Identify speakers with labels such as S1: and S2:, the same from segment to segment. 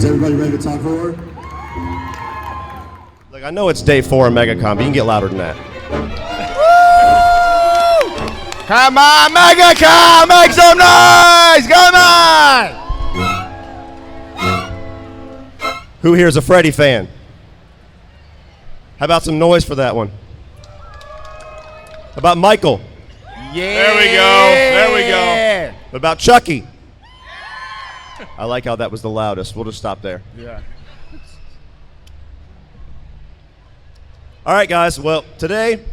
S1: everybody ready to talk horror?
S2: Look, I know it's day 4 of MegaCon, but you can get louder than that.
S3: Come on, MegaCon! Make some noise! Come on!
S2: Who here is a Freddy fan? How about some noise for that one? How about Michael?
S3: Yeah!
S4: There we go. There we go.
S2: What about Chucky? I like how that was the loudest. We'll just stop there.
S3: Yeah.
S2: All right, guys. Well, today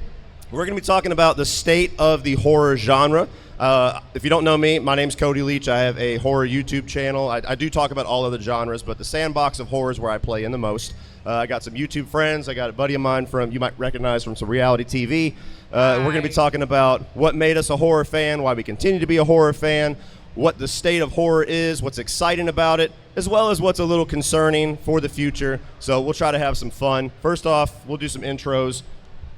S2: we're going to be talking about the state of the horror genre. If you don't know me, my name's Cody Leach. I have a horror YouTube channel. I do talk about all other genres, but the sandbox of horror is where I play in the most. I got some YouTube friends. I got a buddy of mine from you might recognize from some reality TV. We're going to be talking about what made us a horror fan, why we continue to be a horror fan, what the state of horror is, what's exciting about it, as well as what's a little concerning for the future. So we'll try to have some fun. First off, we'll do some intros.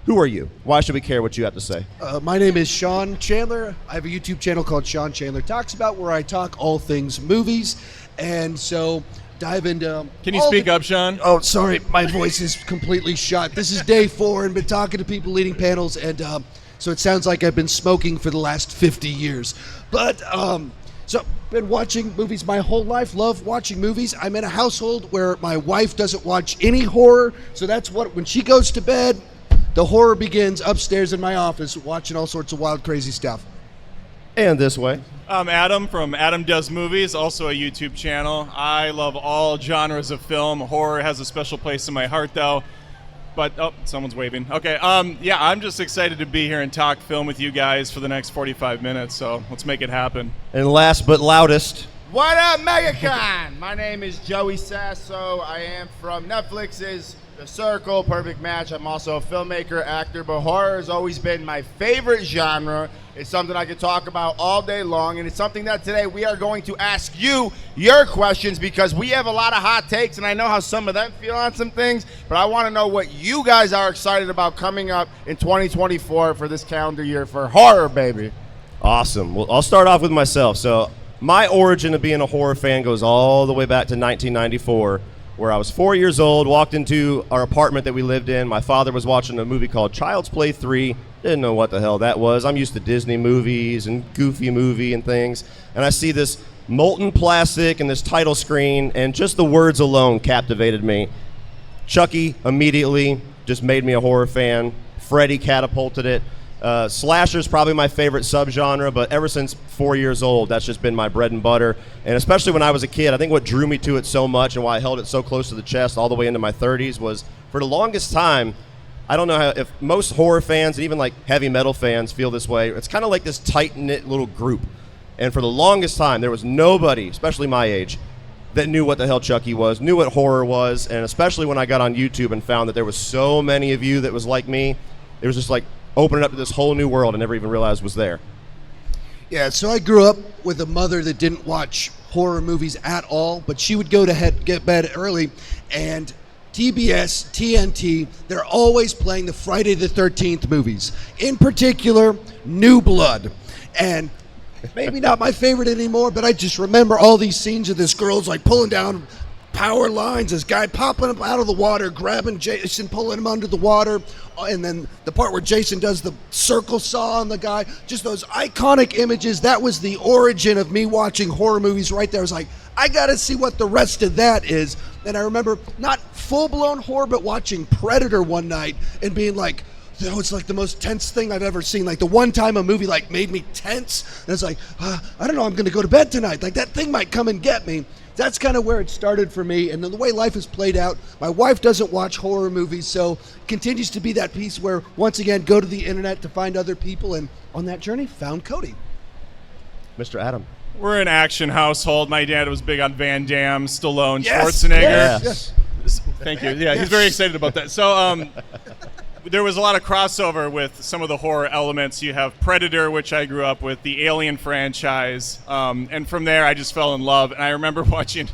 S2: Who are you? Why should we care what you have to say?
S1: My name is Sean Chandler. I have a YouTube channel called Sean Chandler Talks About, where I talk all things movies. And so dive into...
S4: Can you speak up, Sean?
S1: Oh, sorry. My voice is completely shot. This is day 4 and been talking to people leading panels. And so it sounds like I've been smoking for the last 50 years. But... So, been watching movies my whole life, love watching movies. I'm in a household where my wife doesn't watch any horror, so that's what, when she goes to bed, the horror begins upstairs in my office, watching all sorts of wild, crazy stuff.
S2: And this way.
S4: I'm Adam from Adam Does Movies, also a YouTube channel. I love all genres of film. Horror has a special place in my heart, though. But, oh, someone's waving. Okay, yeah, I'm just excited to be here and talk film with you guys for the next 45 minutes, so let's make it happen.
S2: And last but loudest.
S3: What up, MegaCon? My name is Joey Sasso. I am from Netflix's The Circle, Perfect Match. I'm also a filmmaker, actor, but horror has always been my favorite genre. It's something I could talk about all day long, and it's something that today we are going to ask you your questions, because we have a lot of hot takes, and I know how some of them feel on some things, but I want to know what you guys are excited about coming up in 2024 for this calendar year for horror, baby.
S2: Awesome. Well, I'll start off with myself. So my origin of being a horror fan goes all the way back to 1994, where I was 4 years old, walked into our apartment that we lived in. My father was watching a movie called Child's Play 3. Didn't know what the hell that was. I'm used to Disney movies and Goofy movie and things. And I see this molten plastic and this title screen, and just the words alone captivated me. Chucky immediately just made me a horror fan. Freddy catapulted it. Slasher's probably my favorite subgenre, but ever since 4 years old, that's just been my bread and butter. And especially when I was a kid, I think what drew me to it so much and why I held it so close to the chest all the way into my 30s was, for the longest time, I don't know if most horror fans and even like heavy metal fans feel this way. It's kind of like this tight-knit little group. And for the longest time, there was nobody, especially my age, that knew what the hell Chucky was, knew what horror was. And especially when I got on YouTube and found that there was so many of you that was like me, it was just like opening up to this whole new world I never even realized was there.
S1: Yeah, so I grew up with a mother that didn't watch horror movies at all, but she would go to get bed early, and TBS, TNT, they're always playing the Friday the 13th movies. In particular, New Blood. And maybe not my favorite anymore, but I just remember all these scenes of this girl's like pulling down power lines, this guy popping up out of the water, grabbing Jason, pulling him under the water, and then the part where Jason does the circle saw on the guy, just those iconic images. That was the origin of me watching horror movies right there. I was like, I gotta see what the rest of that is. And I remember not full-blown horror, but watching Predator one night and being like, oh, it's like the most tense thing I've ever seen. Like the one time a movie like made me tense, and it's like, I don't know, I'm gonna go to bed tonight. Like that thing might come and get me. That's kind of where it started for me, and then the way life has played out, my wife doesn't watch horror movies, so continues to be that piece where, once again, go to the internet to find other people, and on that journey, found Cody.
S2: Mr. Adam.
S4: We're an action household. My dad was big on Van Damme, Stallone,
S1: Yes,
S4: Schwarzenegger.
S1: yes.
S4: Thank you. Yeah, he's very excited about that. So there was a lot of crossover with some of the horror elements. You have Predator, which I grew up with, the Alien franchise, and from there I just fell in love. And I remember watching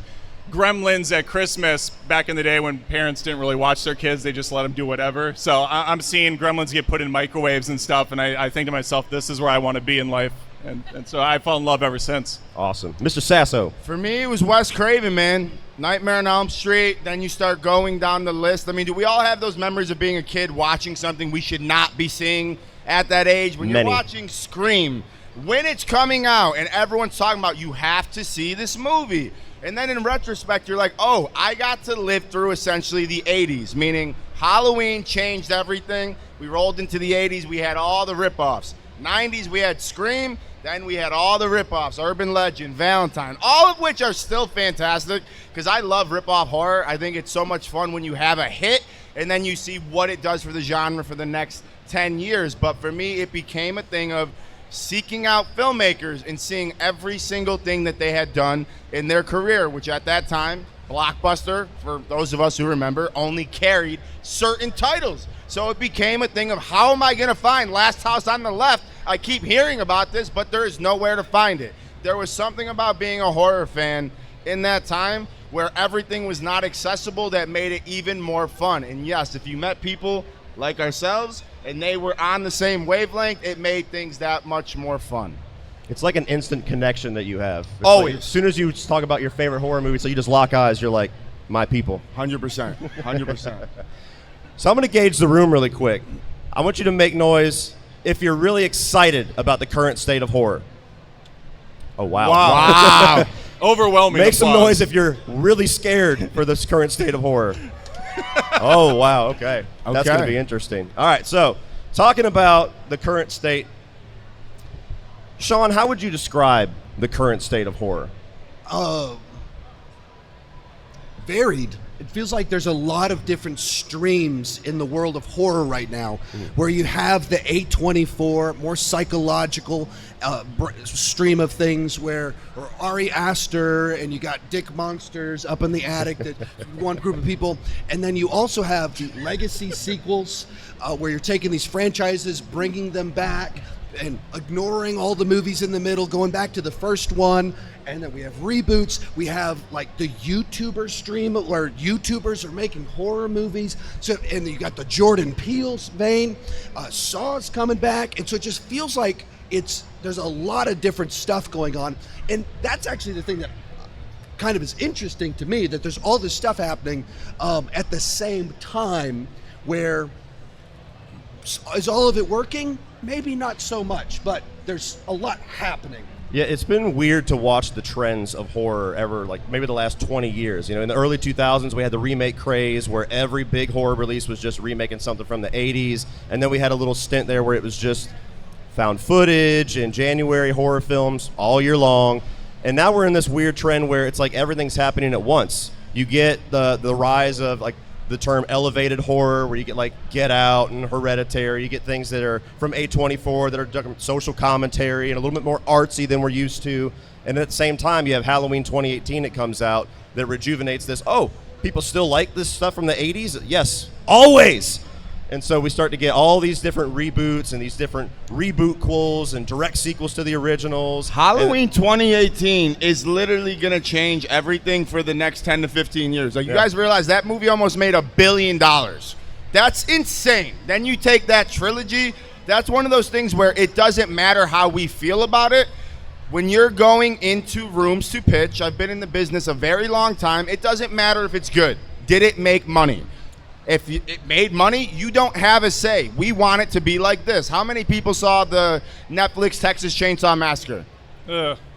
S4: Gremlins at Christmas back in the day when parents didn't really watch their kids. They just let them do whatever. So I'm seeing Gremlins get put in microwaves and stuff, and I think to myself, this is where I want to be in life. And so I fell in love ever since.
S2: Awesome. Mr. Sasso.
S3: For me, it was Wes Craven, man. Nightmare on Elm Street, then you start going down the list. I mean, do we all have those memories of being a kid watching something we should not be seeing at that age? When you're watching Scream, when it's coming out and everyone's talking about you have to see this movie. And then in retrospect, you're like, oh, I got to live through essentially the 80s, meaning Halloween changed everything. We rolled into the 80s, we had all the ripoffs. 90s, we had Scream. Then we had all the ripoffs, Urban Legend, Valentine, all of which are still fantastic because I love ripoff horror. I think it's so much fun when you have a hit and then you see what it does for the genre for the next 10 years. But for me, it became a thing of seeking out filmmakers and seeing every single thing that they had done in their career, which at that time, Blockbuster, for those of us who remember, only carried certain titles. So it became a thing of how am I going to find Last House on the Left? I keep hearing about this, but there is nowhere to find it. There was something about being a horror fan in that time where everything was not accessible that made it even more fun. And yes, if you met people like ourselves and they were on the same wavelength, it made things that much more fun.
S2: It's like an instant connection that you have. It's
S3: Always.
S2: Like, as soon as you talk about your favorite horror movie, so you just lock eyes, you're like, my people.
S3: 100%. 100%.
S2: So I'm going to gauge the room really quick. I want you to make noise if you're really excited about the current state of horror. Oh, wow.
S3: Wow.
S4: Overwhelming.
S2: Make some
S4: applause.
S2: noise if you're really scared for this current state of horror. Oh, wow. Okay. That's going to be interesting. All right. So, talking about the current state, Sean, how would you describe the current state of horror?
S1: Varied. It feels like there's a lot of different streams in the world of horror right now, where you have the A24, more psychological stream of things, or Ari Aster, and you got Dick Monsters up in the attic, that one group of people, and then you also have the legacy sequels, where you're taking these franchises, bringing them back, and ignoring all the movies in the middle, going back to the first one. And then we have reboots. We have like the YouTuber stream where YouTubers are making horror movies. So, and you got the Jordan Peele's vein. Saw's coming back. And so it just feels like there's a lot of different stuff going on. And that's actually the thing that kind of is interesting to me, that there's all this stuff happening at the same time, where is all of it working? Maybe not so much, but there's a lot happening.
S2: Yeah, it's been weird to watch the trends of horror ever, like maybe the last 20 years. You know, in the early 2000s, we had the remake craze where every big horror release was just remaking something from the 80s. And then we had a little stint there where it was just found footage and January horror films all year long. And now we're in this weird trend where it's like everything's happening at once. You get the rise of like the term elevated horror, where you get like Get Out and Hereditary. You get things that are from A24 that are social commentary and a little bit more artsy than we're used to. And at the same time, you have Halloween 2018 that comes out that rejuvenates this. Oh, people still like this stuff from the 80s? Yes, always. And so we start to get all these different reboots and these different reboot-quels and direct sequels to the originals.
S3: Halloween 2018 is literally going to change everything for the next 10 to 15 years. Like, you guys realize that movie almost made $1 billion. That's insane. Then you take that trilogy. That's one of those things where it doesn't matter how we feel about it. When you're going into rooms to pitch, I've been in the business a very long time, it doesn't matter if it's good. Did it make money? If it made money, you don't have a say. We want it to be like this. How many people saw the Netflix Texas Chainsaw Massacre?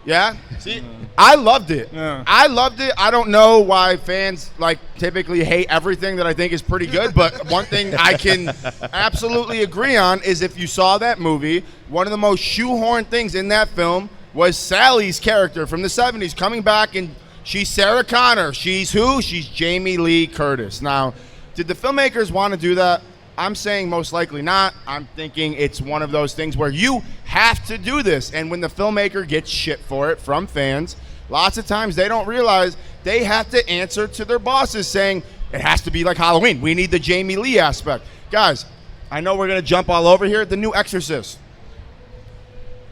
S3: Yeah? See, I loved it. I loved it. I don't know why fans like typically hate everything that I think is pretty good, but one thing I can absolutely agree on is if you saw that movie, one of the most shoehorned things in that film was Sally's character from the 70s coming back, and she's Sarah Connor. She's who? She's Jamie Lee Curtis. Now, did the filmmakers want to do that? I'm saying most likely not. I'm thinking it's one of those things where you have to do this. And when the filmmaker gets shit for it from fans, lots of times they don't realize they have to answer to their bosses saying, it has to be like Halloween. We need the Jamie Lee aspect. Guys, I know we're going to jump all over here. The new Exorcist.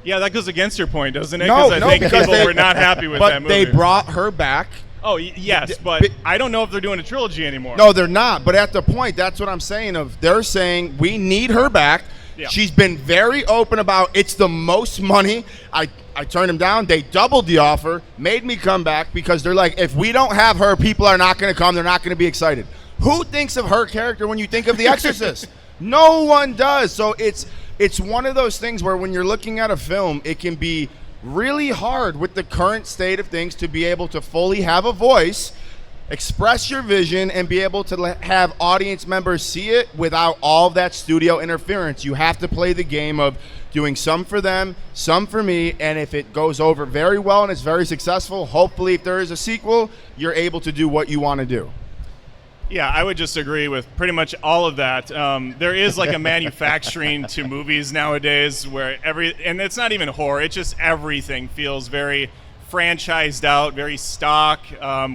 S4: Yeah, that goes against your point, doesn't it?
S3: No,
S4: I think
S3: because
S4: people were not happy with that movie.
S3: But they brought her back.
S4: Oh, yes, but I don't know if they're doing a trilogy anymore.
S3: No, they're not. But at the point, that's what I'm saying. They're saying we need her back.
S4: Yeah.
S3: She's been very open about it's the most money. I turned them down. They doubled the offer, made me come back because they're like, if we don't have her, people are not going to come. They're not going to be excited. Who thinks of her character when you think of The Exorcist? No one does. So it's one of those things where when you're looking at a film, it can be really hard with the current state of things to be able to fully have a voice, express your vision, and be able to have audience members see it without all of that studio interference. You have to play the game of doing some for them, some for me, and if it goes over very well and it's very successful, hopefully if there is a sequel, you're able to do what you want to do.
S4: Yeah, I would just agree with pretty much all of that. There is like a manufacturing to movies nowadays where and it's not even horror, it's just everything feels very franchised out, very stock.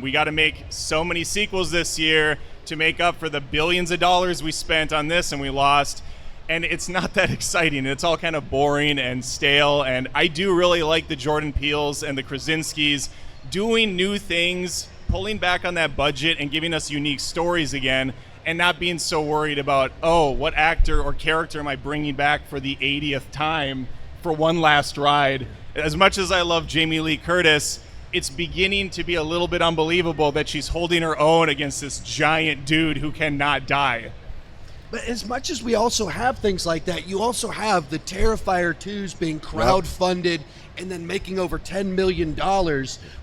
S4: We got to make so many sequels this year to make up for the billions of dollars we spent on this and we lost. And it's not that exciting. It's all kind of boring and stale. And I do really like the Jordan Peeles and the Krasinskis doing new things, pulling back on that budget and giving us unique stories again, and not being so worried about, oh, what actor or character am I bringing back for the 80th time for one last ride? As much as I love Jamie Lee Curtis, it's beginning to be a little bit unbelievable that she's holding her own against this giant dude who cannot die.
S1: But as much as we also have things like that, you also have the Terrifier 2s being crowdfunded and then making over $10 million,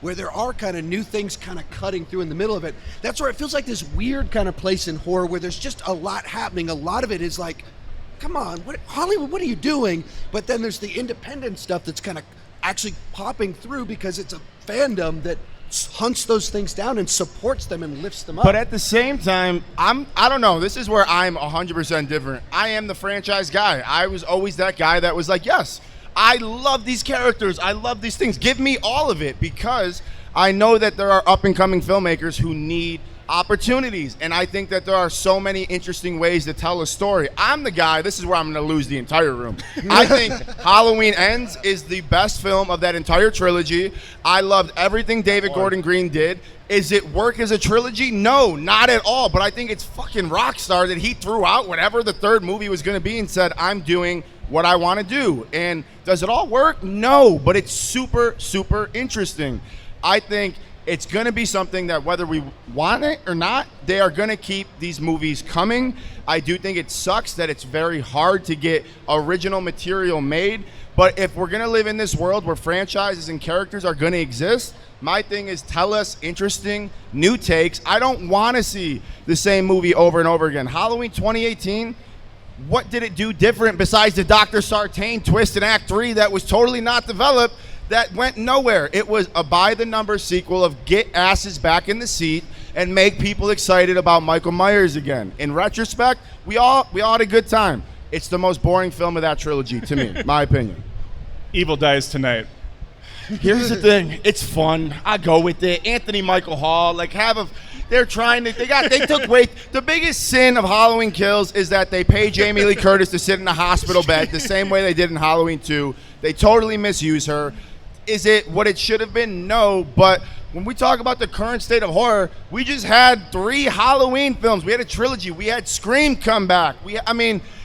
S1: where there are kind of new things kind of cutting through in the middle of it. That's where it feels like this weird kind of place in horror where there's just a lot happening. A lot of it is like, come on, Hollywood, what are you doing? But then there's the independent stuff that's kind of actually popping through because it's a fandom that hunts those things down and supports them and lifts them up.
S3: But at the same time, I don't know, this is where I'm 100% different. I am the franchise guy. I was always that guy that was like, yes, I love these characters. I love these things. Give me all of it, because I know that there are up-and-coming filmmakers who need opportunities, and I think that there are so many interesting ways to tell a story. I'm the guy, this is where I'm going to lose the entire room. I think Halloween Ends is the best film of that entire trilogy. I loved everything David Gordon Green did. Is it work as a trilogy? No, not at all, but I think it's fucking rock star that he threw out whatever the third movie was going to be and said, I'm doing what I want to do. And does it all work? No, but it's super, super interesting. I think it's going to be something that whether we want it or not, they are going to keep these movies coming. I do think it sucks that it's very hard to get original material made, but if we're going to live in this world where franchises and characters are going to exist, my thing is tell us interesting new takes. I don't want to see the same movie over and over again. Halloween 2018, what did it do different besides the Dr. Sartain twist in Act 3 that was totally not developed? That went nowhere. It was a by-the-numbers sequel of get asses back in the seat and make people excited about Michael Myers again. In retrospect, we all had a good time. It's the most boring film of that trilogy, to me, my opinion.
S4: Evil dies tonight.
S3: Here's the thing. It's fun. I go with it. Anthony Michael Hall, they're trying to, they took weight. The biggest sin of Halloween Kills is that they pay Jamie Lee Curtis to sit in a hospital bed the same way they did in Halloween 2. They totally misuse her. Is it what it should have been? No, but when we talk about the current state of horror, we just had 3 Halloween films. We had a trilogy. We had Scream come back.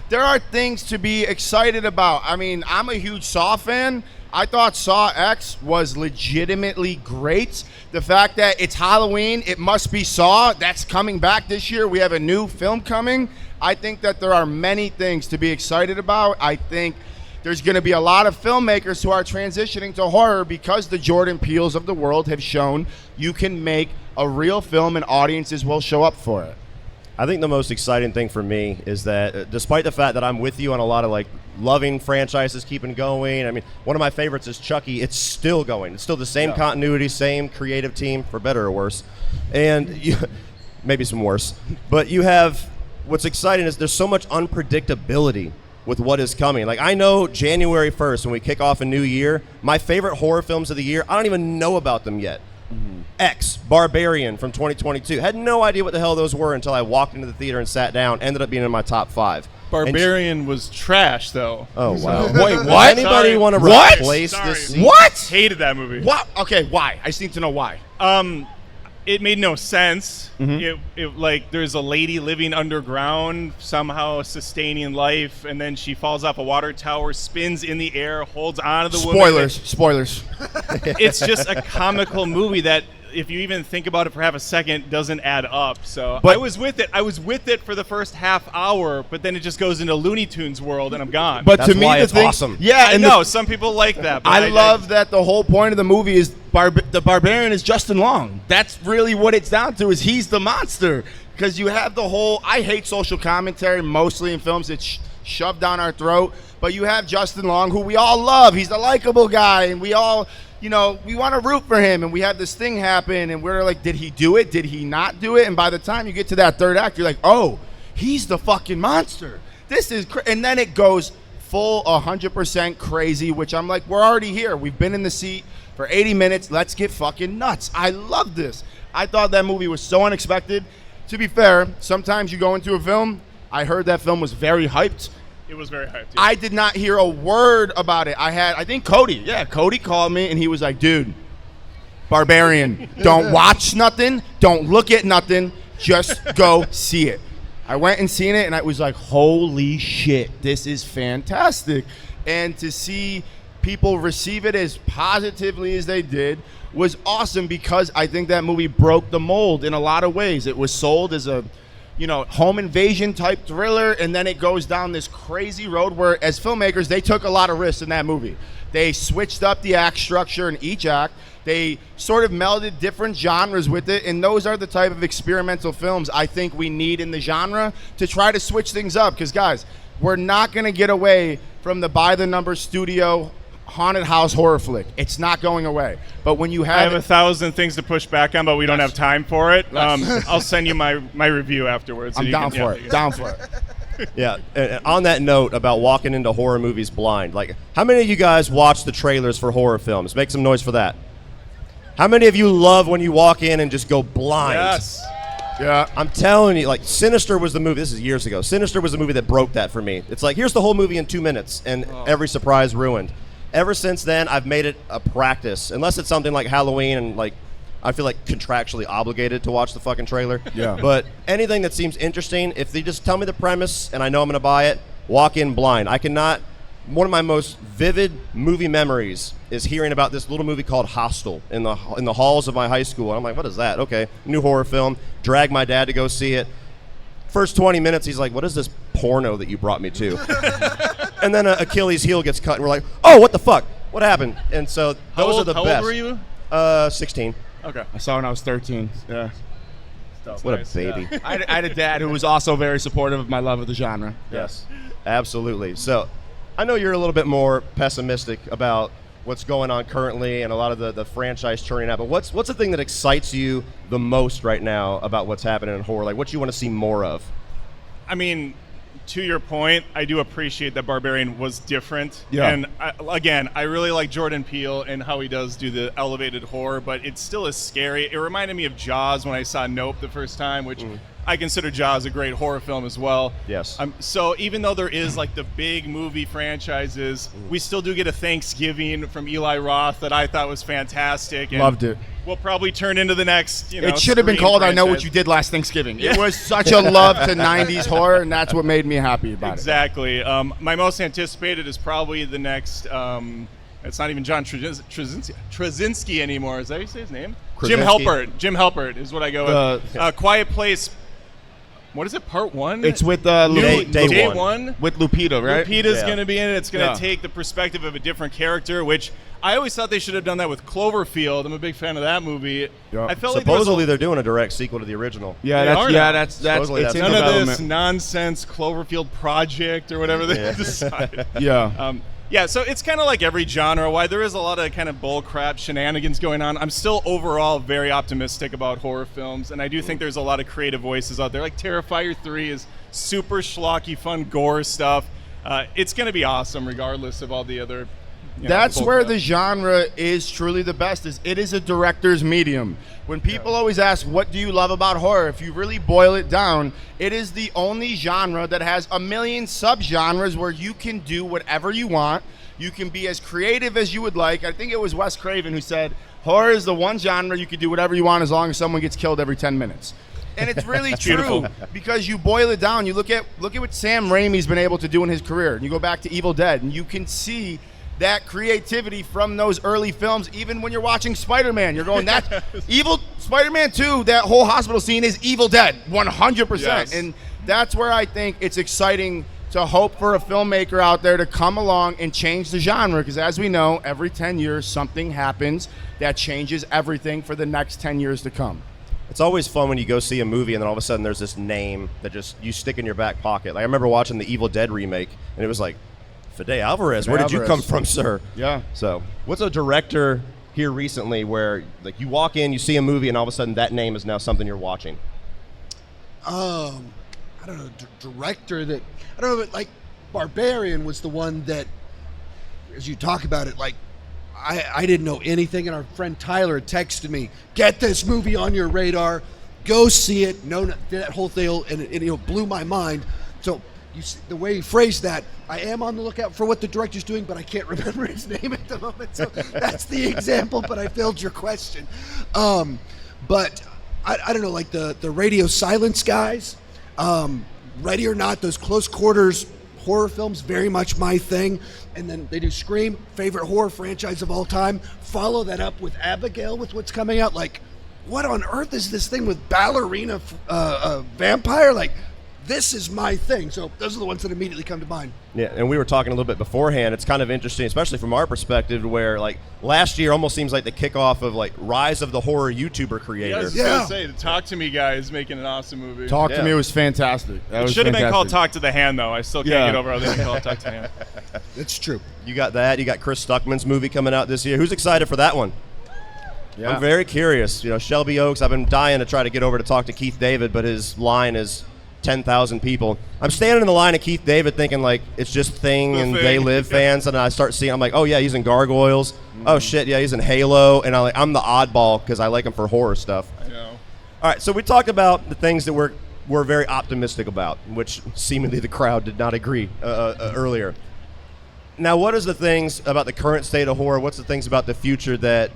S3: There are things to be excited about. I'm a huge Saw fan. I thought Saw X was legitimately great. The fact that it's Halloween, it must be Saw. That's coming back this year. We have a new film coming. I think that there are many things to be excited about. I think there's going to be a lot of filmmakers who are transitioning to horror because the Jordan Peeles of the world have shown you can make a real film and audiences will show up for it.
S2: I think the most exciting thing for me is that despite the fact that I'm with you on a lot of loving franchises keeping going, one of my favorites is Chucky. It's still going. It's still the same continuity, same creative team, for better or worse. And maybe some worse. But you have, what's exciting is there's so much unpredictability with what is coming. I know January 1st, when we kick off a new year, my favorite horror films of the year, I don't even know about them yet. X, Barbarian from 2022. Had no idea what the hell those were until I walked into the theater and sat down. Ended up being in my top 5.
S4: Barbarian was trash, though.
S2: Oh, wow.
S3: Wait, what?
S2: Anybody want to
S3: What?
S2: replace
S4: Sorry.
S2: this scene?
S3: What?
S4: Hated that movie.
S3: What? Okay, why? I just need to know why.
S4: it made no sense.
S3: Mm-hmm.
S4: It like there's a lady living underground, somehow sustaining life, and then she falls off a water tower, spins in the air, holds on to the woman.
S3: Spoilers.
S4: It's just a comical movie that, if you even think about it for half a second, doesn't add up. So
S3: But-
S4: I was with it for the first half hour, but then it just goes into Looney Tunes world, and I'm gone.
S3: But
S2: That's
S3: to me,
S2: why
S3: the
S2: it's
S3: thing,
S2: awesome.
S3: yeah,
S4: I
S3: and
S4: know some people like that. But
S3: I love that the whole point of the movie is the barbarian is Justin Long. That's really what it's down to, is he's the monster. Because you have the whole, I hate social commentary mostly in films. It's shoved down our throat. But you have Justin Long, who we all love. He's a likable guy, and we all, we want to root for him. And we have this thing happen, and we're like, did he do it? Did he not do it? And by the time you get to that third act, you're like, oh, he's the fucking monster. This is and then it goes full 100% crazy, which I'm like, we're already here. We've been in the seat for 80 minutes. Let's get fucking nuts. I love this. I thought that movie was so unexpected. To be fair, sometimes you go into a film, I heard that film was very hyped.
S4: it was very hyped. Yeah.
S3: I did not hear a word about it. I think Cody called me and he was like, dude, Barbarian, don't watch nothing, don't look at nothing, just go see it. I went and seen it and I was like, holy shit, this is fantastic. And to see people receive it as positively as they did was awesome, because I think that movie broke the mold in a lot of ways. It was sold as a home invasion type thriller, and then it goes down this crazy road where, as filmmakers, they took a lot of risks in that movie. They switched up the act structure in each act. They sort of melded different genres with it, and those are the type of experimental films I think we need in the genre to try to switch things up. Because, guys, we're not going to get away from the by-the-numbers studio haunted house horror flick. It's not going away. But when you
S4: I have
S3: have
S4: 1,000 things to push back on, but we don't have time for it. I'll send you my review afterwards.
S3: I'm
S4: and you
S3: down
S4: can-
S3: for
S4: yeah,
S3: it. Down for it.
S2: Yeah, and on that note about walking into horror movies blind, like, how many of you guys watch the trailers for horror films? Make some noise for that. How many of you love when you walk in and just go blind?
S4: Yes.
S3: Yeah.
S2: I'm telling you, like, Sinister was the movie. This is years ago. Sinister was the movie that broke that for me. It's like, here's the whole movie in 2 minutes, and every surprise ruined. Ever since then, I've made it a practice, unless it's something like Halloween and, like, I feel like contractually obligated to watch the fucking trailer.
S3: Yeah.
S2: But anything that seems interesting, if they just tell me the premise and I know I'm going to buy it, walk in blind. I cannot. One of my most vivid movie memories is hearing about this little movie called Hostel in the halls of my high school. And I'm like, what is that? Okay, new horror film. Drag my dad to go see it. First 20 minutes, he's like, what is this porno that you brought me to? And then Achilles' heel gets cut, and we're like, oh, what the fuck? What happened? And so those are the
S4: how
S2: best.
S4: old were you?
S2: 16.
S4: Okay.
S3: I saw when I was 13. Yeah.
S2: What
S4: Nice,
S2: a baby.
S4: yeah.
S3: I had a dad who was also very supportive of my love of the genre.
S2: Yes, absolutely. So I know you're a little bit more pessimistic about what's going on currently and a lot of the franchise churning out, but what's the thing that excites you the most right now about what's happening in horror? Like, what you want to see more of?
S4: I mean, to your point, I do appreciate that Barbarian was different.
S3: Yeah.
S4: And I really like Jordan Peele and how he does do the elevated horror, but it still is scary. It reminded me of Jaws when I saw Nope the first time, which I consider Jaws a great horror film as well.
S2: Yes.
S4: So even though there is like the big movie franchises, we still do get a Thanksgiving from Eli Roth that I thought was fantastic. And
S3: Loved it.
S4: Will probably turn into the next,
S3: It should have been
S4: Scream
S3: called I Know What
S4: franchise.
S3: You Did Last Thanksgiving. It was such a love to 90s horror, and that's what made me happy about
S4: Exactly. My most anticipated is probably the next. It's not even John Krasinski anymore. Is that how you say his name? Jim
S2: Krasinski?
S4: Halpert. Jim Halpert is what I go with. Quiet Place. What is it? Part 1?
S3: it. It's with
S2: Day
S4: one.
S3: with Lupita, right?
S4: Lupita's
S2: Yeah.
S4: going to be in it. It's going to
S3: Yeah.
S4: take the perspective of a different character, which I always thought they should have done that with Cloverfield. I'm a big fan of that movie.
S3: Yeah.
S4: I felt like there was
S2: Supposedly they're doing a direct sequel to the original.
S3: Yeah,
S4: They
S3: that's
S4: are
S3: yeah,
S4: now.
S3: that's
S2: Supposedly
S3: it's
S2: that's
S3: in
S4: none of
S3: development.
S4: this nonsense Cloverfield project or whatever they decided.
S3: Yeah.
S4: Yeah, so it's kind of like every genre. Why there is a lot of kind of bull crap shenanigans going on. I'm still overall very optimistic about horror films, and I do think there's a lot of creative voices out there. Like Terrifier 3 is super schlocky, fun gore stuff. It's going to be awesome regardless of all the other
S3: That's
S4: both
S3: where
S4: of
S3: the genre is truly the best. Is it is a director's medium. When people always ask, what do you love about horror? If you really boil it down, it is the only genre that has a million subgenres where you can do whatever you want. You can be as creative as you would like. I think it was Wes Craven who said, horror is the one genre you can do whatever you want as long as someone gets killed every 10 minutes. And it's really true because you boil it down. You look at what Sam Raimi's been able to do in his career. And you go back to Evil Dead, and you can see that creativity from those early films. Even when you're watching Spider-Man, you're going, "That's Evil Spider-Man 2." That whole hospital scene is Evil Dead, 100%.
S4: Yes.
S3: And that's where I think it's exciting to hope for a filmmaker out there to come along and change the genre. Because as we know, every 10 years something happens that changes everything for the next 10 years to come.
S2: It's always fun when you go see a movie and then all of a sudden there's this name that just you stick in your back pocket. Like I remember watching the Evil Dead remake and it was like, Fede Alvarez, where did you come from, sir?
S3: Yeah.
S2: So what's a director here recently where like you walk in, you see a movie and all of a sudden that name is now something you're watching?
S1: I don't know, director that, I don't know, but like Barbarian was the one that, as you talk about it, like I didn't know anything, and our friend Tyler texted me, get this movie on your radar, go see it. No, that whole thing, and it blew my mind. So you see, the way he phrased that, I am on the lookout for what the director's doing, but I can't remember his name at the moment. So that's the example, but I failed your question. But I don't know, like the radio silence guys, Ready or Not, those close quarters horror films, very much my thing. And then they do Scream, favorite horror franchise of all time. Follow that up with Abigail, with what's coming out. Like, what on earth is this thing with ballerina vampire? Like, this is my thing. So those are the ones that immediately come to mind.
S2: Yeah, and we were talking a little bit beforehand. It's kind of interesting, especially from our perspective, where like last year almost seems like the kickoff of like rise of the horror YouTuber creator.
S4: Yeah, I was gonna say, the Talk to Me guy is making an awesome movie.
S3: Talk to Me was fantastic.
S4: It should have been called Talk to the Hand, though. I still can't get over how they didn't call it Talk to the Hand.
S1: It's true.
S2: You got that. You got Chris Stuckman's movie coming out this year. Who's excited for that one?
S3: Yeah.
S2: I'm very curious. You know, Shelby Oaks, I've been dying to try to get over to talk to Keith David, but his line is 10,000 people. I'm standing in the line of Keith David thinking like it's just Thing and They Live fans, and I start seeing, I'm like, oh yeah, he's in Gargoyles. Oh shit, yeah, he's in Halo, and I'm the oddball because I like him for horror stuff.
S4: I know.
S2: All right, so we talked about the things that we're very optimistic about, which seemingly the crowd did not agree earlier. Now, what is the things about the current state of horror? What's the things about the future that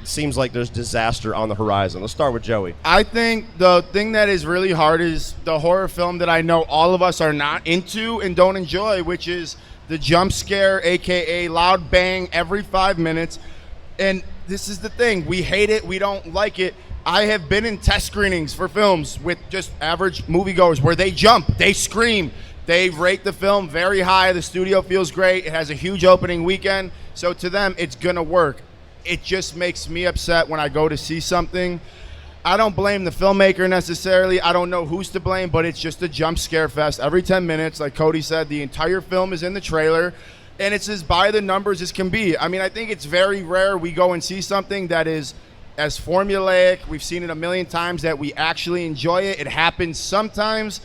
S2: seems like there's disaster on the horizon? Let's start with Joey.
S3: I think the thing that is really hard is the horror film that I know all of us are not into and don't enjoy, which is the jump scare, aka loud bang every 5 minutes. And this is the thing. We hate it. We don't like it. I have been in test screenings for films with just average moviegoers where they jump, they scream. They rate the film very high. The studio feels great. It has a huge opening weekend. So to them, it's going to work. It just makes me upset when I go to see something. I don't blame the filmmaker necessarily. I don't know who's to blame, but it's just a jump scare fest. Every 10 minutes, like Cody said, the entire film is in the trailer. And it's as by the numbers as can be. I mean, I think it's very rare we go and see something that is as formulaic. We've seen it a million times that we actually enjoy it. It happens sometimes.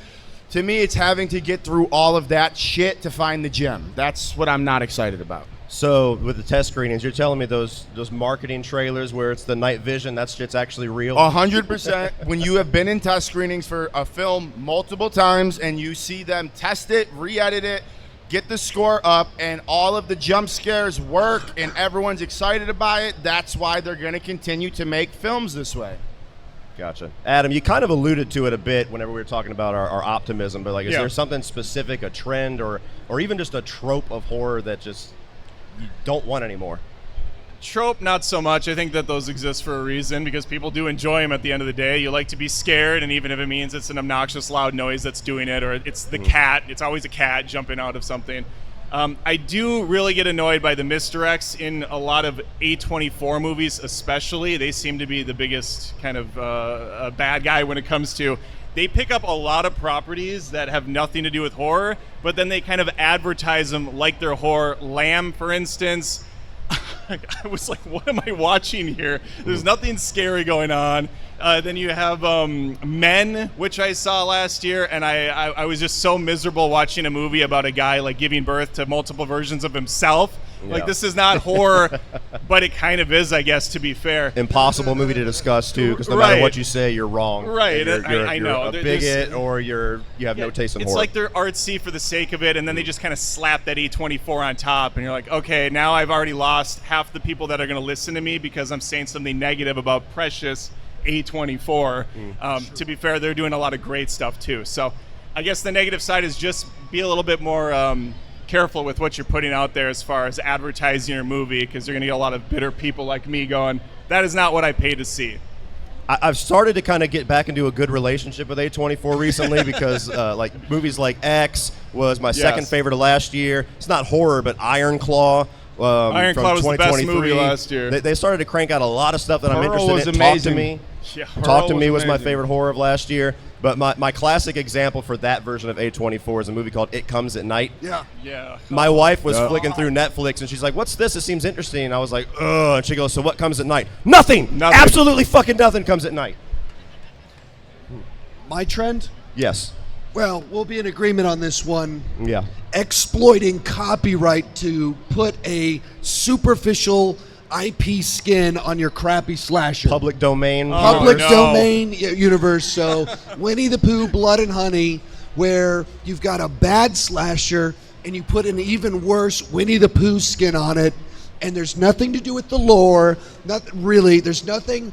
S3: To me, it's having to get through all of that shit to find the gem. That's what I'm not excited about.
S2: So with the test screenings, you're telling me those marketing trailers where it's the night vision, that shit's actually real?
S3: 100%. When you have been in test screenings for a film multiple times and you see them test it, re-edit it, get the score up, and all of the jump scares work and everyone's excited about it, that's why they're going to continue to make films this way.
S2: Gotcha. Adam, you kind of alluded to it a bit whenever we were talking about our optimism, but like, is there something specific, a trend, or even just a trope of horror that just you don't want anymore?
S4: Trope, not so much. I think that those exist for a reason because people do enjoy them at the end of the day. You like to be scared, and even if it means it's an obnoxious, loud noise that's doing it, or it's the cat, it's always a cat jumping out of something. I do really get annoyed by the misdirects in a lot of A24 movies, especially. They seem to be the biggest kind of bad guy when it comes to. They pick up a lot of properties that have nothing to do with horror, but then they kind of advertise them like they're horror. Lamb, for instance. I was like, what am I watching here? There's nothing scary going on. Then you have Men, which I saw last year, and I was just so miserable watching a movie about a guy like giving birth to multiple versions of himself. Like,
S2: Yeah.
S4: this is not horror, but it kind of is, I guess, to be fair.
S2: Impossible movie to discuss too, because no matter
S4: Right.
S2: what you say, you're wrong.
S4: Right,
S2: And
S4: I
S2: you're
S4: know.
S2: a
S4: There's-
S2: bigot, or you have no taste in
S4: It's
S2: horror.
S4: like they're artsy for the sake of it, and then they just kind of slap that A24 on top, and you're like, okay, now I've already lost half the people that are going to listen to me because I'm saying something negative about precious A24. To be fair, they're doing a lot of great stuff too. So I guess the negative side is just be a little bit more careful with what you're putting out there as far as advertising your movie, because you're going to get a lot of bitter people like me going, that is not what I paid to see.
S2: I've started to kind of get back into a good relationship with A24 recently because like movies like X was my second favorite of last year. It's not horror, but Iron Claw.
S4: Iron
S2: from
S4: Claw was the best
S2: 2023.
S4: movie last year.
S2: They started to crank out a lot of stuff that I'm
S3: Pearl
S2: interested
S3: was
S2: in.
S3: amazing.
S2: Talk to Me.
S4: Yeah,
S2: Talk to
S3: Pearl
S2: Me
S3: was
S2: was my
S3: amazing.
S2: favorite horror of last year. But my classic example for that version of A24 is a movie called It Comes at Night.
S1: Yeah.
S4: Yeah.
S2: My wife was flicking through Netflix, and she's like, "What's this? It seems interesting." And I was like, "Ugh." And she goes, "So what comes at night?" Nothing.
S4: Nothing.
S2: Absolutely fucking nothing comes at night.
S1: My trend?
S2: Yes.
S1: Well, we'll be in agreement on this one.
S2: Yeah.
S1: Exploiting copyright to put a superficial IP skin on your crappy slasher.
S2: Public domain.
S1: Public
S4: no.
S1: domain universe. So Winnie the Pooh, Blood and Honey, where you've got a bad slasher and you put an even worse Winnie the Pooh skin on it, and there's nothing to do with the lore. Nothing really. There's nothing.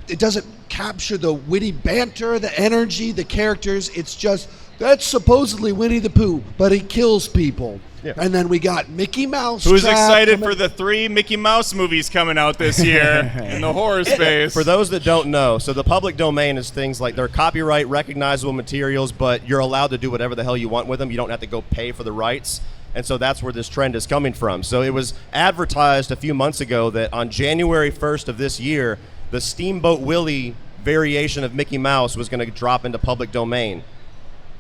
S1: It doesn't capture the witty banter, the energy, the characters. It's just that's supposedly Winnie the Pooh, but he kills people.
S2: Yeah.
S1: And then we got Mickey Mouse.
S4: Who's
S1: Trap
S4: excited
S1: coming-
S4: for the 3 Mickey Mouse movies coming out this year in the horror space?
S2: For those that don't know, so the public domain is things like they're copyright recognizable materials, but you're allowed to do whatever the hell you want with them. You don't have to go pay for the rights. And so that's where this trend is coming from. So it was advertised a few months ago that on January 1st of this year, the Steamboat Willie variation of Mickey Mouse was going to drop into public domain.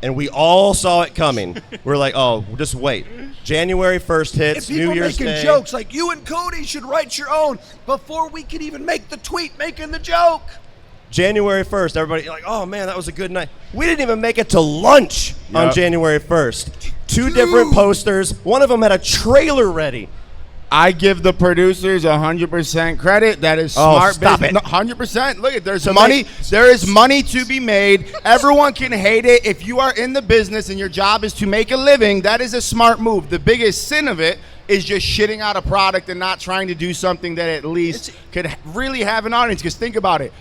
S2: And we all saw it coming. We're like, oh, just wait. January 1st hits,
S1: And people
S2: New Year's
S1: making
S2: Day.
S1: jokes like you and Cody should write your own before we can even make the tweet making the joke.
S2: January 1st, everybody like, oh man, that was a good night. We didn't even make it to lunch on
S3: Yep.
S2: January 1st. Two different posters. One of them had a trailer ready.
S3: I give the producers 100% credit. That is
S2: Oh,
S3: smart.
S2: stop
S3: business.
S2: it.
S3: No, 100%. Look, there's
S2: So
S3: money. There is money to be made. Everyone can hate it. If you are in the business and your job is to make a living, that is a smart move. The biggest sin of it is just shitting out a product and not trying to do something that at least could really have an audience. Because think about it.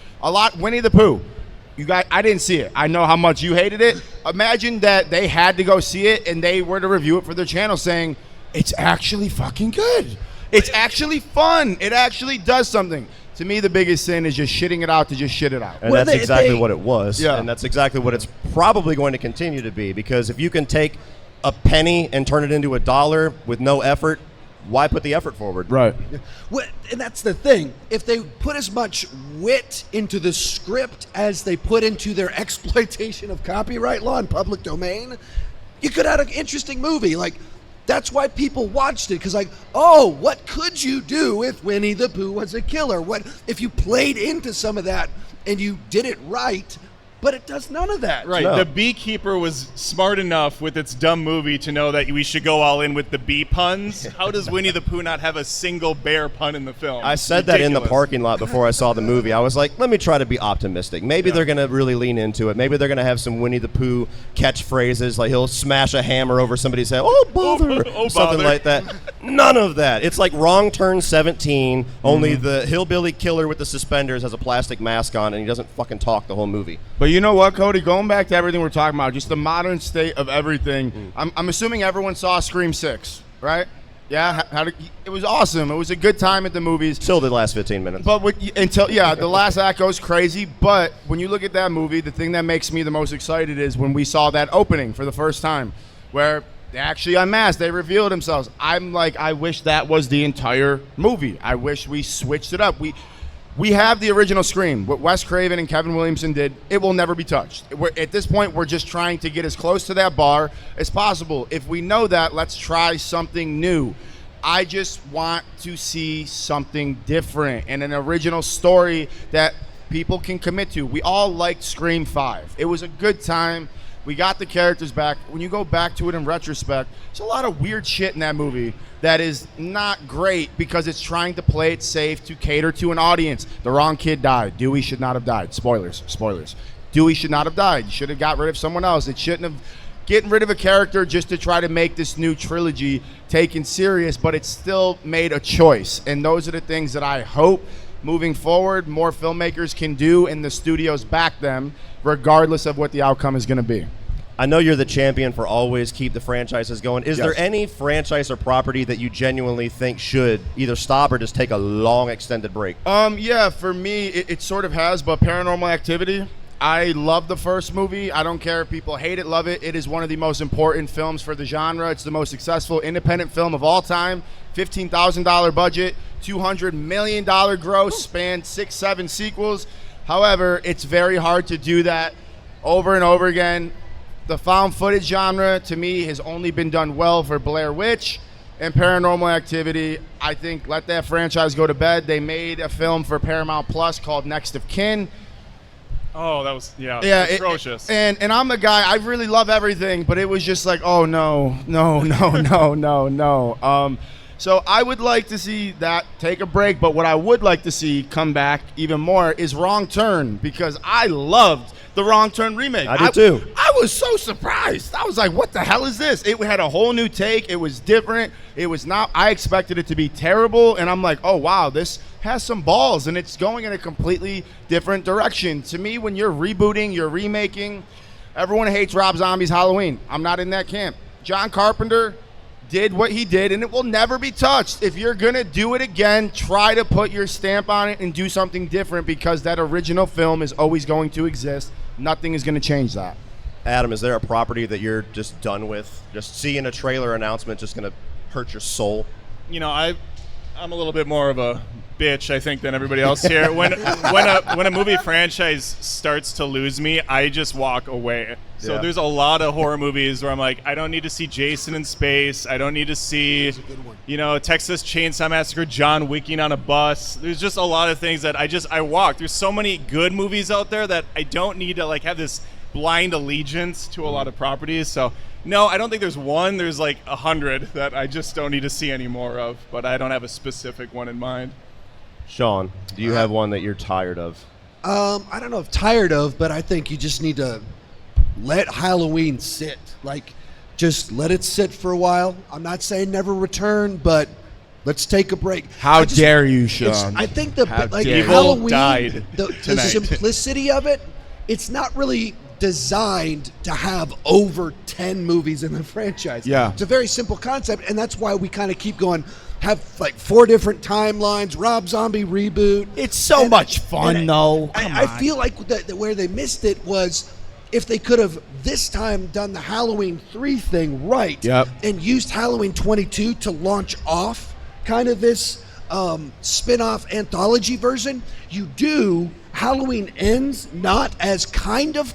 S3: Winnie the Pooh. I didn't see it. I know how much you hated it. Imagine that they had to go see it and they were to review it for their channel saying, it's actually fucking good. It's actually fun. It actually does something. To me, the biggest sin is just shitting it out to just shit it out.
S2: And
S1: Well,
S2: that's exactly
S1: they-
S2: what it was.
S3: Yeah.
S2: And that's exactly what it's probably going to continue to be. Because if you can take a penny and turn it into $1 with no effort, why put the effort forward?
S3: Right.
S1: And that's the thing. If they put as much wit into the script as they put into their exploitation of copyright law and public domain, you could have an interesting movie. Like, that's why people watched it, because like, oh, what could you do if Winnie the Pooh was a killer? What if you played into some of that and you did it right? But it does none of that.
S4: Right.
S2: No.
S4: The Beekeeper was smart enough with its dumb movie to know that we should go all in with the bee puns. How does Winnie the Pooh not have a single bear pun in the film?
S2: I said that in the
S4: Ridiculous.
S2: parking lot before I saw the movie. I was like, let me try to be optimistic. Maybe they're going to really lean into it. Maybe they're going to have some Winnie the Pooh catchphrases, like he'll smash a hammer over somebody's head. Oh, bother.
S4: Oh,
S2: Something
S4: bother.
S2: like that. None of that. It's like Wrong Turn 17, only the hillbilly killer with the suspenders has a plastic mask on and he doesn't fucking talk the whole movie.
S3: But you know what, Cody? Going back to everything we're talking about, just the modern state of everything. I'm assuming everyone saw Scream 6, right? Yeah, it was awesome. It was a good time at the movies.
S2: Till the last 15 minutes.
S3: But the last act goes crazy. But when you look at that movie, the thing that makes me the most excited is when we saw that opening for the first time, where they actually unmasked, they revealed themselves. I'm like, I wish that was the entire movie. I wish we switched it up. We have the original Scream. What Wes Craven and Kevin Williamson did, it will never be touched. At this point, we're just trying to get as close to that bar as possible. If we know that, let's try something new. I just want to see something different and an original story that people can commit to. We all liked Scream 5. It was a good time. We got the characters back. When you go back to it in retrospect, there's a lot of weird shit in that movie that is not great because it's trying to play it safe to cater to an audience. The wrong kid died. Dewey should not have died. Spoilers. Dewey should not have died. You should have got rid of someone else. It shouldn't have getting rid of a character just to try to make this new trilogy taken serious, but it still made a choice. And those are the things that I hope moving forward more filmmakers can do and the studios back them regardless of what the outcome is going to be.
S2: I know you're the champion for always keep the franchises going. Is
S3: Yes.
S2: there any franchise or property that you genuinely think should either stop or just take a long extended break?
S3: Yeah, for me, it sort of has, but Paranormal Activity, I love the first movie. I don't care if people hate it, love it. It is one of the most important films for the genre. It's the most successful independent film of all time. $15,000 budget, $200 million gross, spanned 6-7 sequels. However, it's very hard to do that over and over again. The found footage genre, to me, has only been done well for Blair Witch and Paranormal Activity. I think let that franchise go to bed. They made a film for Paramount Plus called Next of Kin.
S4: Oh, that was atrocious.
S3: And I'm a guy, I really love everything, but it was just like, oh no. So I would like to see that take a break, but what I would like to see come back even more is Wrong Turn, because I loved the Wrong Turn remake.
S2: I did too.
S3: I was so surprised. I was like, what the hell is this? It had a whole new take. It was different. It was not, I expected it to be terrible, and I'm like, oh wow, this has some balls, and it's going in a completely different direction. To me, when you're rebooting, you're remaking, everyone hates Rob Zombie's Halloween. I'm not in that camp. John Carpenter did what he did, and it will never be touched. If you're going to do it again, try to put your stamp on it and do something different, because that original film is always going to exist. Nothing is going to change that.
S2: Adam, is there a property that you're just done with? Just seeing a trailer announcement just going to hurt your soul?
S4: You know, I'm a little bit more of a bitch, I think, than everybody else here. When a movie franchise starts to lose me, I just walk away. So
S2: Yeah.
S4: there's a lot of horror movies where I'm like, I don't need to see Jason in space. I don't need to see, Texas Chainsaw Massacre, John Wicking on a bus. There's just a lot of things that I walk. There's so many good movies out there that I don't need to have this blind allegiance to a lot of properties. So no, I don't think there's one. There's 100 that I just don't need to see any more of, but I don't have a specific one in mind.
S2: Sean, do you have one that you're tired of?
S1: I don't know if tired of, but I think you just need to let Halloween sit. Just let it sit for a while. I'm not saying never return, but let's take a break.
S3: How dare you, Sean?
S1: I think
S3: How dare you.
S1: Halloween,
S4: died
S1: the
S4: tonight.
S1: simplicity of it, it's not really designed to have over 10 movies in the franchise.
S3: Yeah.
S1: It's a very simple concept, and that's why we kind of keep going. Have 4 different timelines, Rob Zombie reboot.
S3: It's so much fun, though.
S1: I feel like where they missed it was if they could have this time done the Halloween 3 thing right.
S3: Yep.
S1: And used Halloween 22 to launch off kind of this spin-off anthology version. You do Halloween Ends not as kind of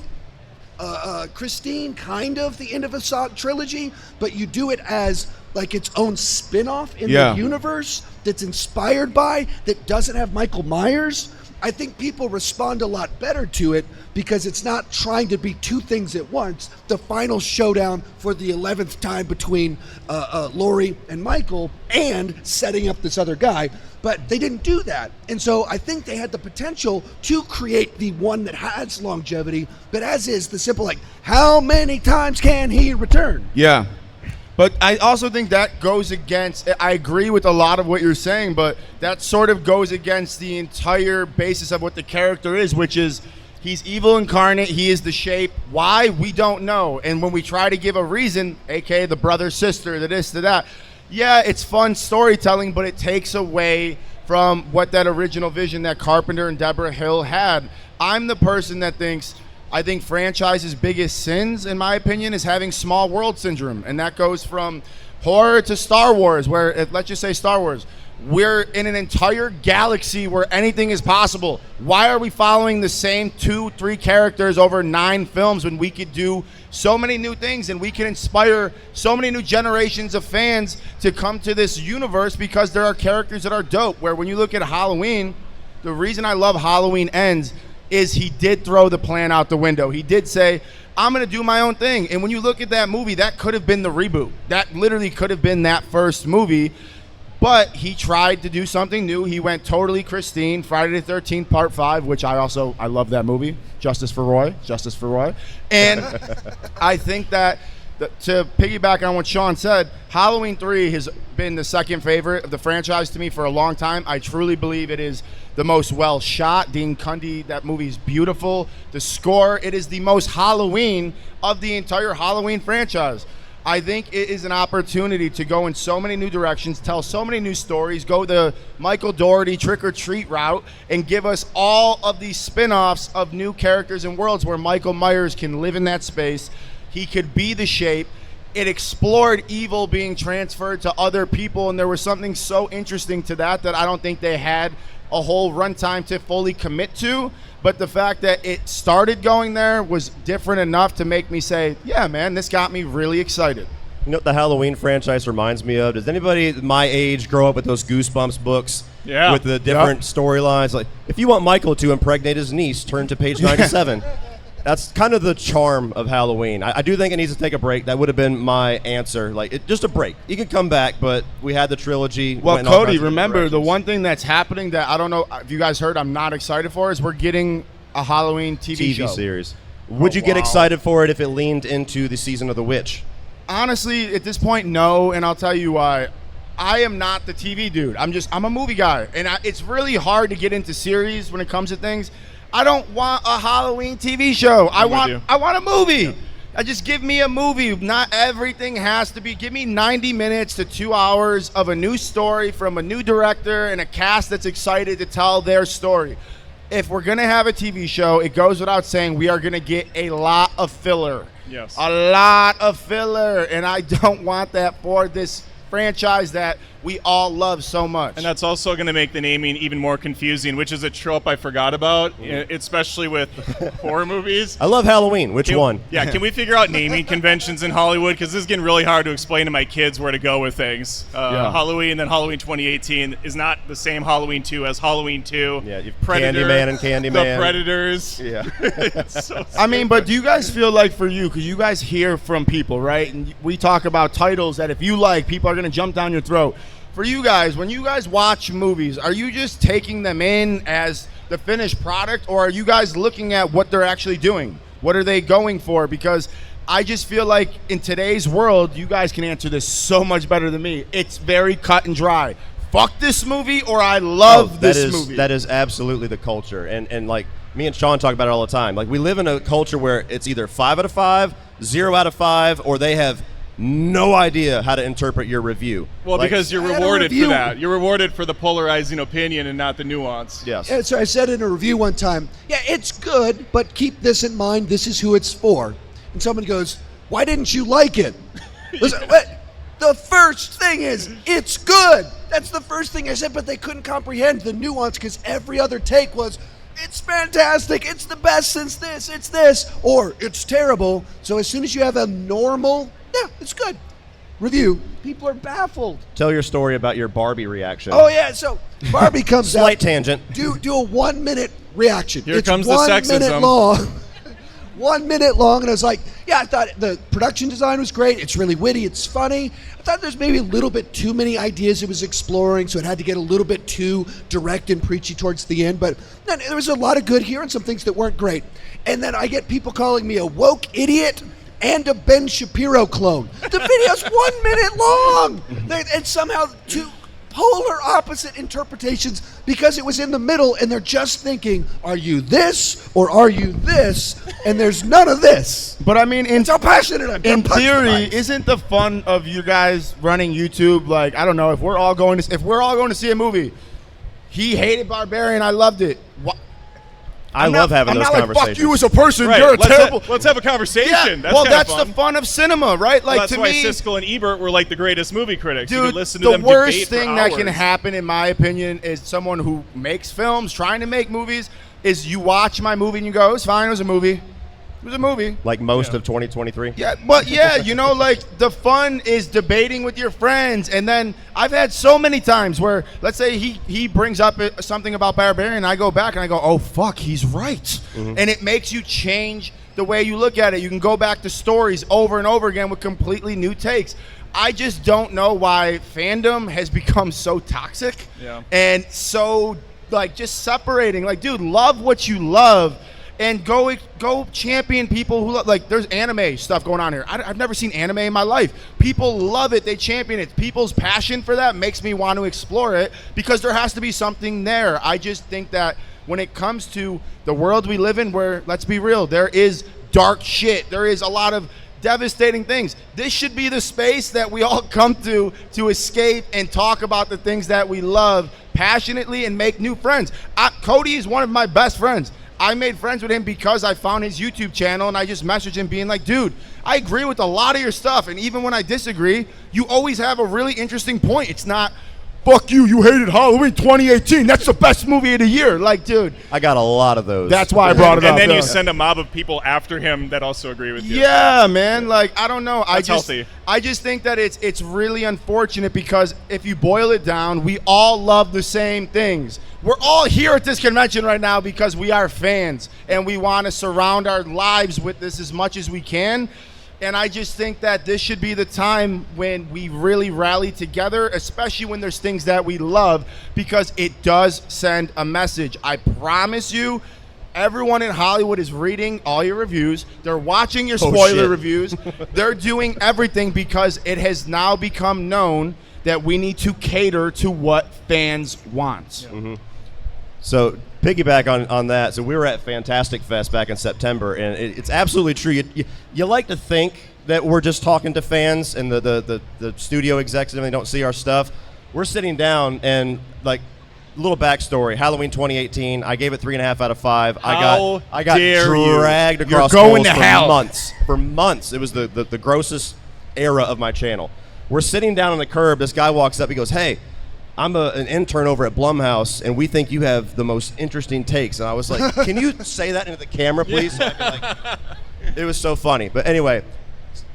S1: Christine, kind of the end of a trilogy, but you do it as its own spin-off in the universe that's inspired by, that doesn't have Michael Myers. I think people respond a lot better to it because it's not trying to be 2 things at once. The final showdown for the 11th time between Laurie and Michael, and setting up this other guy. But they didn't do that. And so I think they had the potential to create the one that has longevity, but as is the simple, how many times can he return?
S3: Yeah. But I also think that goes against, I agree with a lot of what you're saying, but that sort of goes against the entire basis of what the character is, which is he's evil incarnate, he is the shape. Why? We don't know. And when we try to give a reason, aka the brother, sister, the this, the that, yeah, it's fun storytelling, but it takes away from what that original vision that Carpenter and Deborah Hill had. I'm the person that I think franchise's biggest sins, in my opinion, is having small world syndrome. And that goes from horror to Star Wars, where, let's just say Star Wars, we're in an entire galaxy where anything is possible. Why are we following the same 2-3 characters over 9 films when we could do so many new things and we can inspire so many new generations of fans to come to this universe because there are characters that are dope? Where when you look at Halloween, the reason I love Halloween Ends is he did throw the plan out the window. He did say, I'm going to do my own thing. And when you look at that movie, that could have been the reboot. That literally could have been that first movie. But he tried to do something new. He went totally Christine, Friday the 13th, Part 5, which I love that movie. Justice for Roy. And I think that, to piggyback on what Sean said, Halloween 3 has been the second favorite of the franchise to me for a long time. I truly believe it is the most well shot. Dean Cundy, that movie's beautiful. The score, it is the most Halloween of the entire Halloween franchise. I think it is an opportunity to go in so many new directions, tell so many new stories, go the Michael Dougherty trick-or-treat route, and give us all of these spin-offs of new characters and worlds where Michael Myers can live in that space. He could be the Shape. It explored evil being transferred to other people, and there was something so interesting to that I don't think they had a whole runtime to fully commit to. But the fact that it started going there was different enough to make me say, yeah, man, this got me really excited.
S2: You know what the Halloween franchise reminds me of? Does anybody my age grow up with those Goosebumps books?
S4: Yeah.
S2: With the different storylines? Like, if you want Michael to impregnate his niece, turn to page 97. That's kind of the charm of Halloween. I do think it needs to take a break. That would have been my answer. Just a break. You can come back, but we had the trilogy.
S3: Well, Cody, remember, the one thing that's happening that I don't know if you guys heard I'm not excited for is we're getting a Halloween TV show.
S2: series. Would you get excited for it if it leaned into the season of the witch?
S3: Honestly, at this point, no, and I'll tell you why. I am not the TV dude. I'm a movie guy, and it's really hard to get into series when it comes to things. I don't want a Halloween TV show. I want a movie. Yeah. Just give me a movie. Not everything has to be. Give me 90 minutes to 2 hours of a new story from a new director and a cast that's excited to tell their story. If we're going to have a TV show, it goes without saying we are going to get a lot of filler.
S4: Yes.
S3: A lot of filler. And I don't want that for this franchise that we all love so much.
S4: And that's also going to make the naming even more confusing, which is a trope I forgot about, especially with horror movies.
S2: I love Halloween. Which one?
S4: Yeah, can we figure out naming conventions in Hollywood? Because this is getting really hard to explain to my kids where to go with things. Halloween, then Halloween 2018 is not the same Halloween 2 as Halloween 2.
S2: Yeah, you've
S4: Predator,
S2: Candyman and Candyman.
S4: The Predators.
S2: Yeah.
S4: It's so
S3: I mean, but do you guys feel like for you, because you guys hear from people, right? And we talk about titles that if you like, people are going to jump down your throat. For you guys, when you guys watch movies, are you just taking them in as the finished product, or are you guys looking at what they're actually doing? What are they going for? Because I just feel like in today's world, you guys can answer this so much better than me. It's very cut and dry. Fuck this movie, or I love this movie.
S2: That is absolutely the culture. And like me and Sean talk about it all the time. Like, we live in a culture where it's either 5 out of 5, 0 out of 5, or they have no idea how to interpret your review.
S4: Well, because you're rewarded for that. You're rewarded for the polarizing opinion and not the nuance.
S2: Yes.
S1: Yeah, so I said in a review one time, yeah, it's good, but keep this in mind, this is who it's for. And someone goes, why didn't you like it? Listen, the first thing is, it's good. That's the first thing I said, but they couldn't comprehend the nuance because every other take was, it's fantastic, it's the best since this, it's this, or it's terrible. So as soon as you have a normal, yeah, it's good review, people are baffled.
S2: Tell your story about your Barbie reaction.
S1: Oh yeah, so Barbie comes out.
S2: Slight tangent.
S1: Do a 1 minute reaction.
S4: Here comes the sexism.
S1: 1 minute long. 1 minute long, and I was like, yeah, I thought the production design was great. It's really witty. It's funny. I thought there's maybe a little bit too many ideas it was exploring, so it had to get a little bit too direct and preachy towards the end. But no, there was a lot of good here and some things that weren't great. And then I get people calling me a woke idiot and a Ben Shapiro clone. The video's 1 minute long, and somehow two polar opposite interpretations because it was in the middle, and they're just thinking, are you this or are you this? And there's none of this.
S3: But I mean,
S1: It's how passionate I'm.
S3: in theory, isn't the fun of you guys running YouTube, like, I don't know, if we're all going to see a movie, he hated Barbarian, I loved it.
S2: I love having those conversations.
S3: Like, fuck you as a person,
S4: Right.
S3: you're a
S4: let's
S3: terrible.
S4: let's have a conversation.
S3: Yeah,
S4: That's
S3: the fun of cinema, right? Like,
S4: that's
S3: to
S4: why
S3: me,
S4: Siskel and Ebert were like the greatest movie critics. You
S3: dude,
S4: could listen to
S3: the
S4: them
S3: worst
S4: debate for
S3: thing that can
S4: hours.
S3: happen, in my opinion, is someone who makes films, trying to make movies, is you watch my movie and you go, it's fine, it was a movie. It was a movie.
S2: Like most of 2023.
S3: Yeah, but yeah, you know, like, the fun is debating with your friends. And then I've had so many times where, let's say he brings up something about Barbarian, and I go back and I go, oh, fuck, he's right. Mm-hmm. And it makes you change the way you look at it. You can go back to stories over and over again with completely new takes. I just don't know why fandom has become so toxic and so like just separating. Like, dude, love what you love and go champion people who love. Like, there's anime stuff going on here. I've never seen anime in my life. People love it. They champion it. People's passion for that makes me want to explore it because there has to be something there. I just think that when it comes to the world we live in, where, let's be real, there is dark shit. There is a lot of devastating things. This should be the space that we all come to escape and talk about the things that we love passionately and make new friends. Cody is one of my best friends. I made friends with him because I found his YouTube channel, and I just messaged him being like, dude, I agree with a lot of your stuff, and even when I disagree, you always have a really interesting point. It's not, fuck you, you hated Halloween 2018. That's the best movie of the year. Like, dude.
S2: I got a lot of those.
S3: That's why I brought it up.
S4: And then you send a mob of people after him that also agree with you.
S3: Yeah, man. Like, I don't know.
S4: That's healthy.
S3: I just think that it's really unfortunate because if you boil it down, we all love the same things. We're all here at this convention right now because we are fans and we want to surround our lives with this as much as we can. And I just think that this should be the time when we really rally together, especially when there's things that we love, because it does send a message. I promise you, everyone in Hollywood is reading all your reviews. They're watching your spoiler reviews. They're doing everything because it has now become known that we need to cater to what fans want.
S2: Yeah. Mm-hmm. So piggyback on that. So we were at Fantastic Fest back in September, and it's absolutely true. You like to think that we're just talking to fans and the studio execs and they don't see our stuff. We're sitting down and, like, little backstory. Halloween 2018. I gave it 3.5 out of 5. I got dragged across
S3: going to
S2: for
S3: hell.
S2: months. For months, it was the grossest era of my channel. We're sitting down on the curb. This guy walks up. He goes, "Hey, I'm an intern over at Blumhouse, and we think you have the most interesting takes." And I was like, "Can you say that into the camera, please?" So I can, it was so funny. But anyway,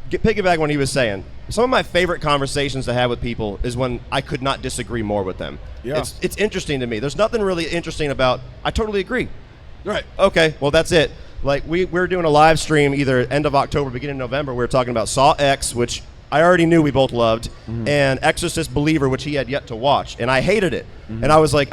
S2: piggyback what he was saying. Some of my favorite conversations to have with people is when I could not disagree more with them. Yeah. It's interesting to me. There's nothing really interesting about, I totally agree. Right. Okay, well, that's it. Like, we're doing a live stream either end of October, beginning of November. We were talking about Saw X, which I already knew we both loved, and Exorcist Believer, which he had yet to watch, and I hated it. And I was like,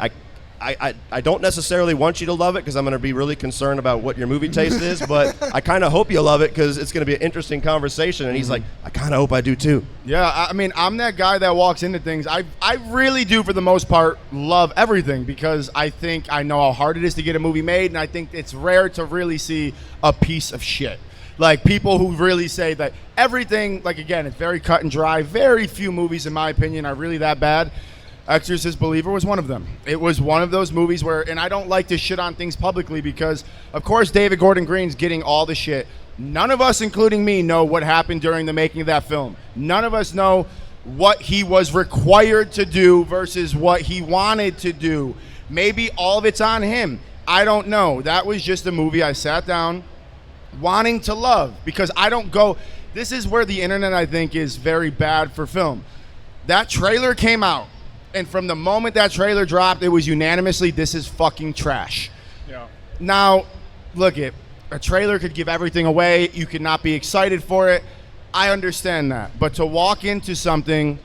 S2: I don't necessarily want you to love it because I'm going to be really concerned about what your movie taste is, but I kind of hope you love it because it's going to be an interesting conversation. And he's like, I kind of hope I do too.
S3: Yeah, I mean, I'm that guy that walks into things. I really do, for the most part, love everything because I think I know how hard it is to get a movie made, and I think it's rare to really see a piece of shit. Like, people who really say that everything, like, again, it's very cut and dry. Very few movies, in my opinion, are really that bad. Exorcist Believer was one of them. It was one of those movies where, and I don't like to shit on things publicly because, of course, David Gordon Green's getting all the shit. None of us, including me, know what happened during the making of that film. None of us know what he was required to do versus what he wanted to do. Maybe all of it's on him. I don't know. That was just a movie I sat down wanting to love because I don't go. This is where the internet, I think, is very bad for film. That trailer came out, and from the moment that trailer dropped, it was unanimously, this is fucking trash. Yeah. Now, look, a trailer could give everything away. You could not be excited for it. I understand that. But to walk into something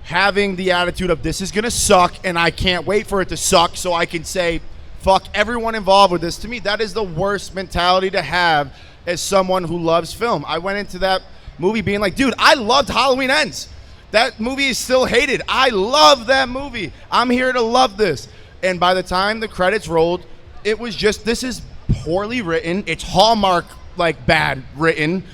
S3: having the attitude of this is going to suck and I can't wait for it to suck so I can say, fuck everyone involved with this. To me, that is the worst mentality to have as someone who loves film. I went into that movie being like, dude, I loved Halloween Ends. That movie is still hated. I love that movie. I'm here to love this. And by the time the credits rolled, it was just, this is poorly written. It's Hallmark, like, bad written.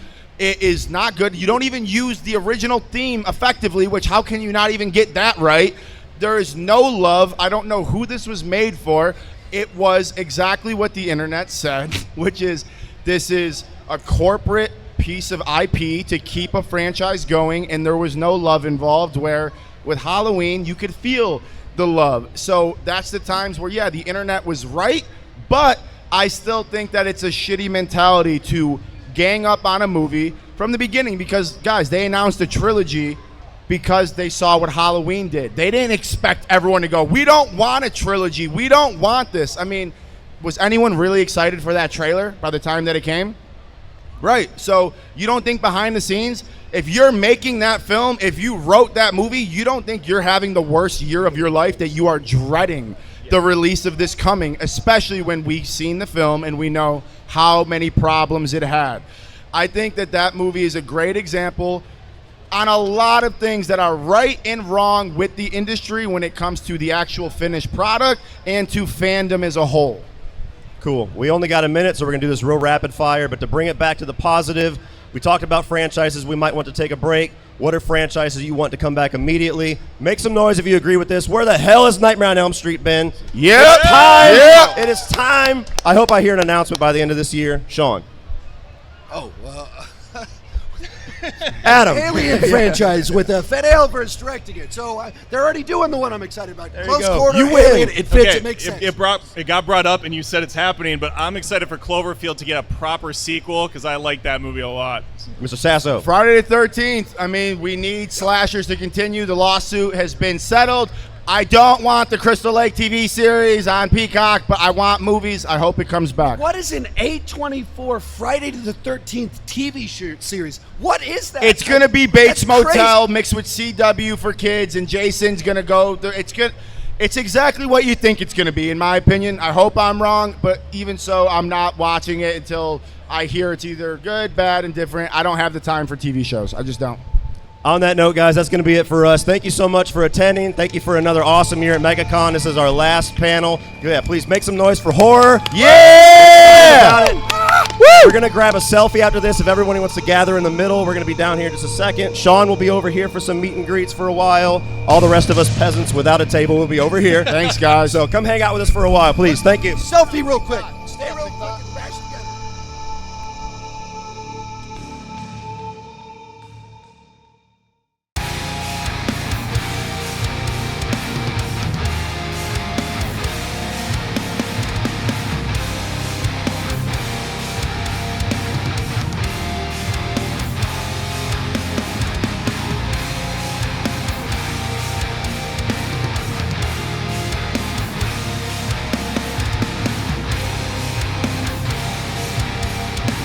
S3: It is not good. You don't even use the original theme effectively, which how can you not even get that right? There is no love. I don't know who this was made for. It was exactly what the internet said, which is this is a corporate piece of IP to keep a franchise going, and there was no love involved, where with Halloween, you could feel the love. So that's the times where, yeah, the internet was right, but I still think that it's a shitty mentality to gang up on a movie from the beginning because, guys, they announced a trilogy because they saw what Halloween did. They didn't expect everyone to go, we don't want a trilogy. We don't want this. I mean, was anyone really excited for that trailer by the time that it came? Right. So you don't think behind the scenes, if you're making that film, if you wrote that movie, you don't think you're having the worst year of your life, that you are dreading the release of this coming, especially when we've seen the film and we know how many problems it had. I think that movie is a great example on a lot of things that are right and wrong with the industry when it comes to the actual finished product and to fandom as a whole.
S2: Cool. We only got a minute, so we're going to do this real rapid fire. But to bring it back to the positive, we talked about franchises we might want to take a break. What are franchises you want to come back immediately? Make some noise if you agree with this. Where the hell has Nightmare on Elm Street been?
S3: Yep.
S2: It's time.
S3: Yep.
S2: It is time. I hope I hear an announcement by the end of this year. Sean.
S1: Oh, well.
S2: Adam.
S1: Alien franchise with Fed Alvarez directing it. So they're already doing the one I'm excited about.
S2: There you
S1: Close
S2: go.
S1: Quarter,
S2: You win.
S1: Alien. It fits.
S4: Okay,
S1: It makes sense.
S4: It got brought up, and you said it's happening, but I'm excited for Cloverfield to get a proper sequel because I like that movie a lot.
S2: Mr. Sasso.
S3: Friday the 13th. I mean, we need slashers to continue. The lawsuit has been settled. I don't want the Crystal Lake TV series on Peacock, but I want movies. I hope it comes back.
S1: What is an A24 Friday the 13th TV series? What is that?
S3: It's going to be Bates
S1: That's
S3: Motel
S1: crazy.
S3: mixed with CW for kids, and Jason's going to go. It's good. It's exactly what you think it's going to be, in my opinion. I hope I'm wrong, but even so, I'm not watching it until I hear it's either good, bad, indifferent. I don't have the time for TV shows. I just don't.
S2: On that note, guys, that's going to be it for us. Thank you so much for attending. Thank you for another awesome year at MegaCon. This is our last panel. Yeah, please make some noise for horror.
S3: Yeah!
S2: We're going to grab a selfie after this if everyone wants to gather in the middle. We're going to be down here in just a second. Sean will be over here for some meet and greets for a while. All the rest of us peasants without a table will be over here.
S3: Thanks, guys.
S2: So come hang out with us for a while, please. Thank you.
S1: Selfie real quick. Stay real quick.